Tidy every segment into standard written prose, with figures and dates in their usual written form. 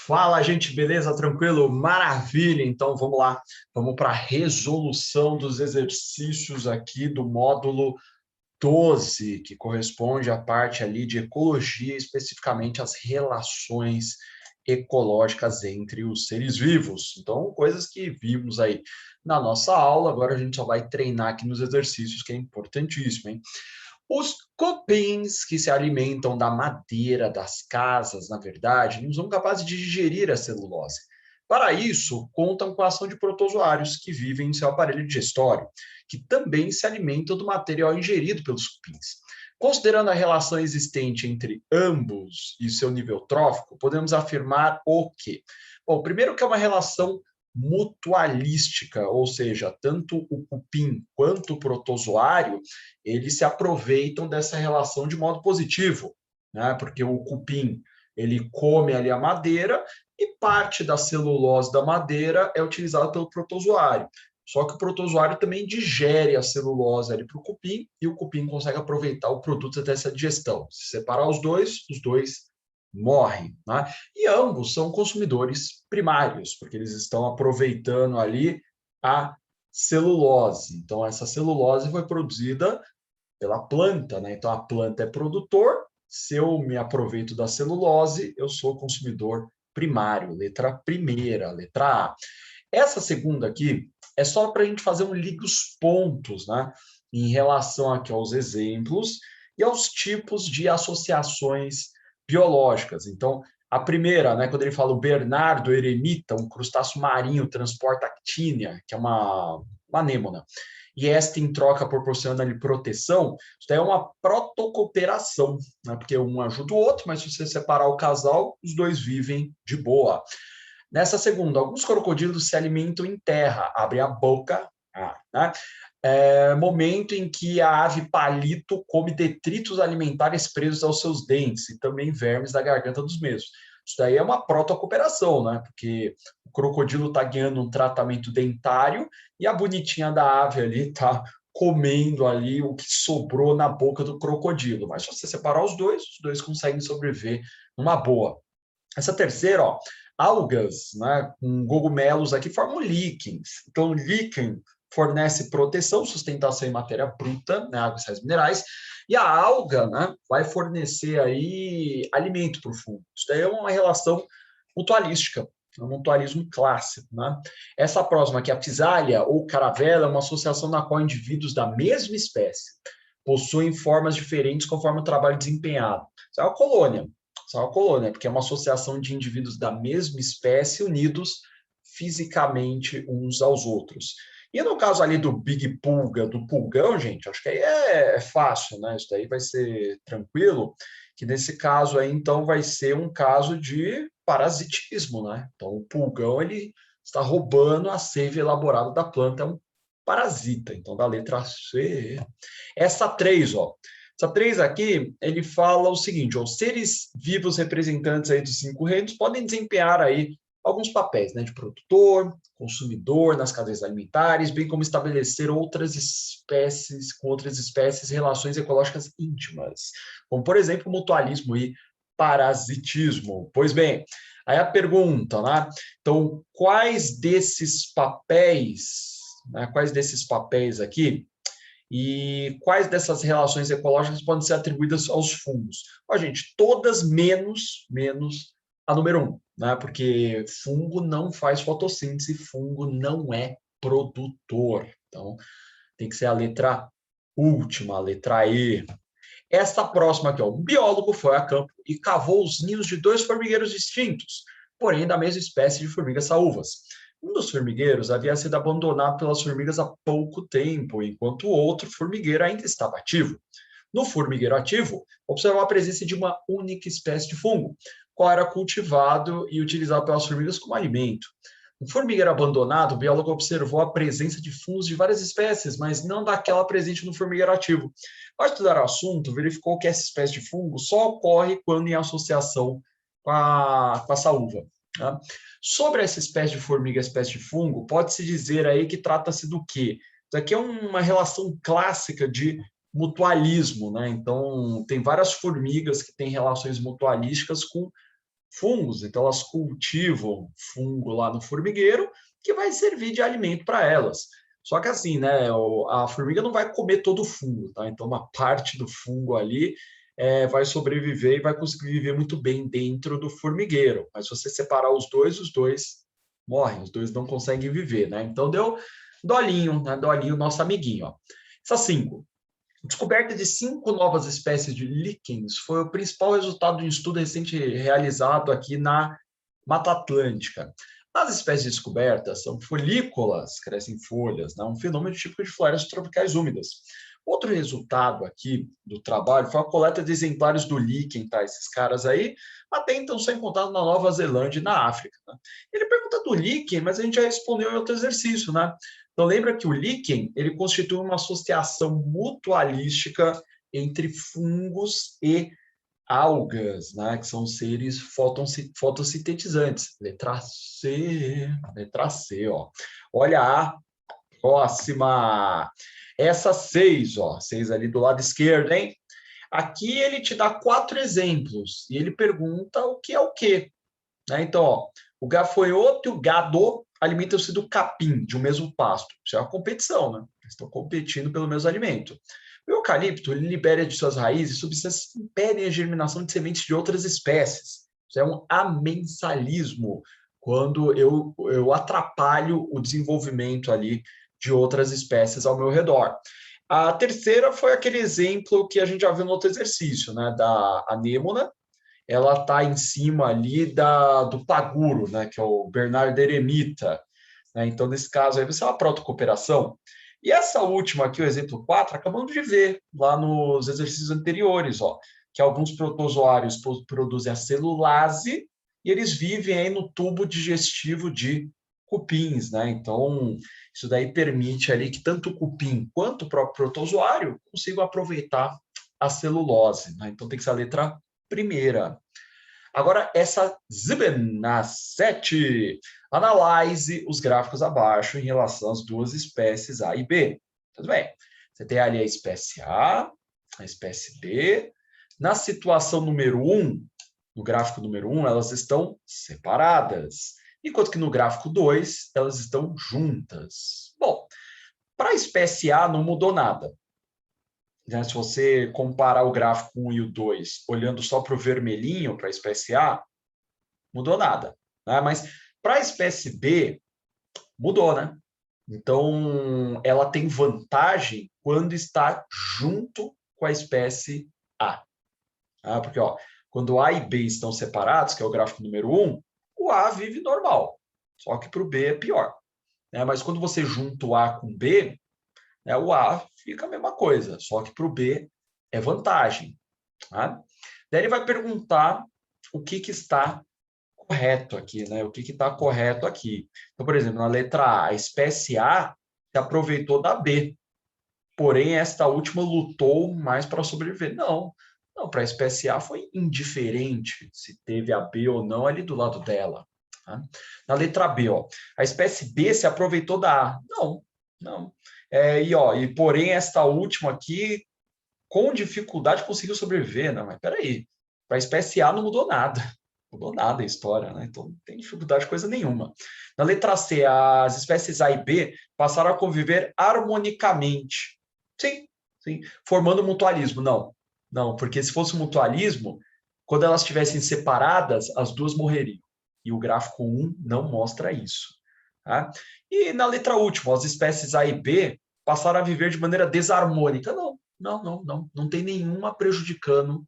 Fala, gente, beleza? Tranquilo? Maravilha! Então, vamos lá. Vamos para a resolução dos exercícios aqui do módulo 12, que corresponde à parte ali de ecologia, especificamente as relações ecológicas entre os seres vivos. Então, coisas que vimos aí na nossa aula, agora a gente só vai treinar aqui nos exercícios, que é importantíssimo, hein? Os cupins que se alimentam da madeira das casas, na verdade, não são capazes de digerir a celulose. Para isso, contam com a ação de protozoários que vivem em seu aparelho digestório, que também se alimentam do material ingerido pelos cupins. Considerando a relação existente entre ambos e seu nível trófico, podemos afirmar o quê? Bom, primeiro que é uma relação mutualística, ou seja, tanto o cupim quanto o protozoário eles se aproveitam dessa relação de modo positivo, né? Porque o cupim ele come ali a madeira e parte da celulose da madeira é utilizada pelo protozoário. Só que o protozoário também digere a celulose ali para o cupim e o cupim consegue aproveitar o produto dessa digestão. Se separar os dois morrem, né? E ambos são consumidores primários, porque eles estão aproveitando ali a celulose. Então, essa celulose foi produzida pela planta, né? Então a planta é produtor, se eu me aproveito da celulose, eu sou consumidor primário, letra primeira, letra A. Essa segunda aqui é só para a gente fazer um liga os pontos, né? Em relação aqui aos exemplos e aos tipos de associações biológicas. Então, a primeira, né, quando ele fala o Bernardo eremita, um crustáceo marinho, transporta actínia, que é uma anêmona, e esta em troca proporciona-lhe proteção, isso daí é uma protocooperação, né? Porque um ajuda o outro, mas se você separar o casal, os dois vivem de boa. Nessa segunda, alguns crocodilos se alimentam em terra, abre a boca, né? Momento em que a ave palito come detritos alimentares presos aos seus dentes e também vermes da garganta dos mesmos. Isso daí é uma protocooperação, né? Porque o crocodilo está ganhando um tratamento dentário e a bonitinha da ave ali está comendo ali o que sobrou na boca do crocodilo. Mas se você separar os dois conseguem sobreviver numa boa. Essa terceira, ó, algas, né, com cogumelos aqui formam líquens. Então, líquen fornece proteção, sustentação em matéria bruta, né, água e sais minerais, e a alga, né, vai fornecer aí alimento para o fungo. Isso daí é uma relação mutualística, é um mutualismo clássico, né? Essa próxima aqui, a physalia ou caravela, é uma associação na qual indivíduos da mesma espécie possuem formas diferentes conforme o trabalho desempenhado. Isso é uma colônia. Isso é uma colônia, porque é uma associação de indivíduos da mesma espécie unidos fisicamente uns aos outros. E no caso ali do Big Pulga, do pulgão, gente, acho que aí é fácil, né? Isso daí vai ser tranquilo, que nesse caso aí, então, vai ser um caso de parasitismo, né? Então, o pulgão, ele está roubando a seiva elaborada da planta, é um parasita, então, da letra C. Essa 3, ó. Essa 3 aqui, ele fala o seguinte, ó, os seres vivos representantes aí dos 5 reinos podem desempenhar aí alguns papéis, né, de produtor, consumidor nas cadeias alimentares, bem como estabelecer outras espécies, com outras espécies, relações ecológicas íntimas, como, por exemplo, mutualismo e parasitismo. Pois bem, aí a pergunta, né? Então, quais desses papéis aqui e quais dessas relações ecológicas podem ser atribuídas aos fungos? Ó, gente, todas menos a número 1, né? Porque fungo não faz fotossíntese, fungo não é produtor. Então, tem que ser a letra última, a letra E. Esta próxima aqui, ó, um biólogo foi a campo e cavou os ninhos de 2 formigueiros distintos, porém da mesma espécie de formigas saúvas. Um dos formigueiros havia sido abandonado pelas formigas há pouco tempo, enquanto o outro formigueiro ainda estava ativo. No formigueiro ativo, observou a presença de uma única espécie de fungo, qual era cultivado e utilizado pelas formigas como alimento. No formigueiro abandonado, o biólogo observou a presença de fungos de várias espécies, mas não daquela presente no formigueiro ativo. Ao estudar o assunto, verificou que essa espécie de fungo só ocorre quando em associação com a saúva. Tá? Sobre essa espécie de formiga, espécie de fungo, pode-se dizer aí que trata-se do quê? Isso aqui é uma relação clássica de mutualismo, né? Então, tem várias formigas que têm relações mutualísticas com fungos, então elas cultivam fungo lá no formigueiro, que vai servir de alimento para elas. Só que assim, né, a formiga não vai comer todo o fungo, tá? Então uma parte do fungo ali vai sobreviver e vai conseguir viver muito bem dentro do formigueiro. Mas se você separar os dois morrem, os dois não conseguem viver, né? Então deu dolinho, né? Dolinho, nosso amiguinho, ó. Essas 5. Descoberta de 5 novas espécies de líquens foi o principal resultado de um estudo recente realizado aqui na Mata Atlântica. As espécies descobertas são folícolas, crescem em folhas, né? Um fenômeno típico de florestas tropicais úmidas. Outro resultado aqui do trabalho foi a coleta de exemplares do líquen, tá? Esses caras aí até então são encontrados na Nova Zelândia e na África. Né? Ele pergunta do líquen, mas a gente já respondeu em outro exercício, né? Então lembra que o líquen ele constitui uma associação mutualística entre fungos e algas, né, que são seres fotossintetizantes. Letra C, ó. Olha a próxima. Essa 6, ó, 6 ali do lado esquerdo, hein? Aqui ele te dá 4 exemplos e ele pergunta o que é o quê. Né? Então, ó, o gafanhoto e o gado alimentam-se do capim, de um mesmo pasto. Isso é uma competição, né? Eles estão competindo pelo mesmo alimento. O eucalipto ele libera de suas raízes substâncias que impedem a germinação de sementes de outras espécies. Isso é um amensalismo, quando eu atrapalho o desenvolvimento ali de outras espécies ao meu redor. A terceira foi aquele exemplo que a gente já viu no outro exercício, né, da anêmona. Ela está em cima ali do paguro, né, que é o Bernardo eremita. Né? Então, nesse caso, aí vai ser uma protocooperação. E essa última aqui, o exemplo 4, acabamos de ver lá nos exercícios anteriores, ó, que alguns protozoários produzem a celulase e eles vivem aí no tubo digestivo de cupins, né? Então, isso daí permite ali que tanto o cupim quanto o próprio protozoário consigam aproveitar a celulose, né? Então, tem que ser a letra primeira. Agora, essa na 7. Analise os gráficos abaixo em relação às duas espécies A e B. Tudo bem. Você tem ali a espécie A, a espécie B. Na situação número 1, no gráfico número 1, elas estão separadas. Enquanto que no gráfico 2, elas estão juntas. Bom, para a espécie A não mudou nada. Né? Se você comparar o gráfico 1 e o 2, olhando só para o vermelhinho, para a espécie A, mudou nada. Né? Mas para a espécie B, mudou, né? Então, ela tem vantagem quando está junto com a espécie A. Porque ó, quando A e B estão separados, que é o gráfico número 1, o A vive normal, só que para o B é pior. Né? Mas quando você junta o A com B, né, o A fica a mesma coisa, só que para o B é vantagem. Tá? Daí ele vai perguntar o que está correto aqui, né? O que está correto aqui. Então, por exemplo, na letra A, a espécie A se aproveitou da B, porém esta última lutou mais para sobreviver. Não, para a espécie A foi indiferente se teve a B ou não ali do lado dela. Tá? Na letra B, ó, a espécie B se aproveitou da A. Não. E porém esta última aqui com dificuldade conseguiu sobreviver. Não, mas peraí, para a espécie A não mudou nada. Mudou nada a história, né? Então não tem dificuldade coisa nenhuma. Na letra C, as espécies A e B passaram a conviver harmonicamente. Sim, formando mutualismo. Não, porque se fosse mutualismo, quando elas estivessem separadas, as duas morreriam. E o gráfico 1 não mostra isso. Tá? E na letra última, as espécies A e B passaram a viver de maneira desarmônica. Não tem nenhuma prejudicando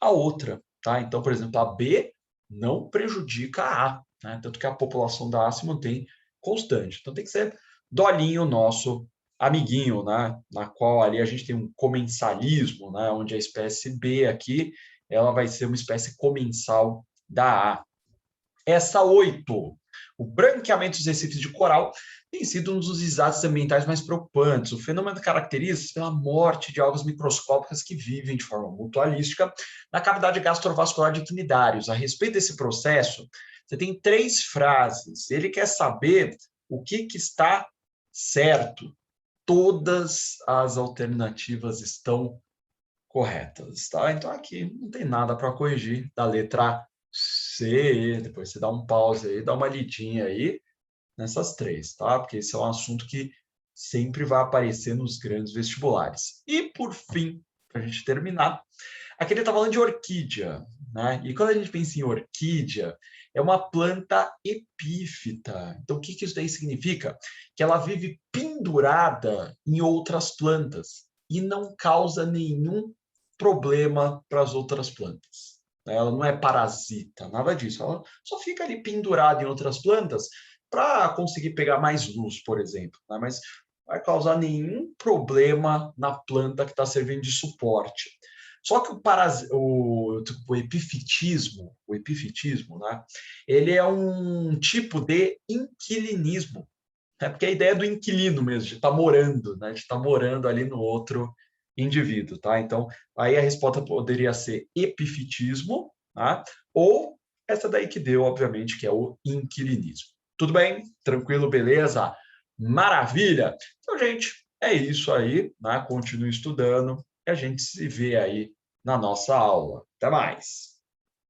a outra. Tá? Então, por exemplo, a B não prejudica a A, né? Tanto que a população da A se mantém constante. Então tem que ser dolinho nosso amiguinho, né? Na qual ali a gente tem um comensalismo, né? Onde a espécie B aqui ela vai ser uma espécie comensal da A. Essa 8. O branqueamento dos recifes de coral tem sido um dos desastres ambientais mais preocupantes. O fenômeno caracteriza-se pela morte de algas microscópicas que vivem de forma mutualística na cavidade gastrovascular de quinidários. A respeito desse processo, você tem 3 frases. Ele quer saber o que está certo. Todas as alternativas estão corretas. Tá? Então, aqui não tem nada para corrigir da letra depois você dá um pause aí, dá uma lidinha aí nessas três, tá? Porque esse é um assunto que sempre vai aparecer nos grandes vestibulares. E, por fim, para a gente terminar, aqui ele está falando de orquídea, né? E quando a gente pensa em orquídea, é uma planta epífita. Então, o que isso daí significa? Que ela vive pendurada em outras plantas e não causa nenhum problema para as outras plantas. Ela não é parasita, nada disso. Ela só fica ali pendurada em outras plantas para conseguir pegar mais luz, por exemplo. Né? Mas não vai causar nenhum problema na planta que está servindo de suporte. Só que o epifitismo, né? Ele é um tipo de inquilinismo. Né? Porque a ideia é do inquilino mesmo, de estar morando, né? De estar morando ali no outro indivíduo, tá? Então, aí a resposta poderia ser epifitismo, tá? Ou essa daí que deu, obviamente, que é o inquilinismo. Tudo bem? Tranquilo, beleza? Maravilha! Então, gente, é isso aí, né? Continue estudando e a gente se vê aí na nossa aula. Até mais!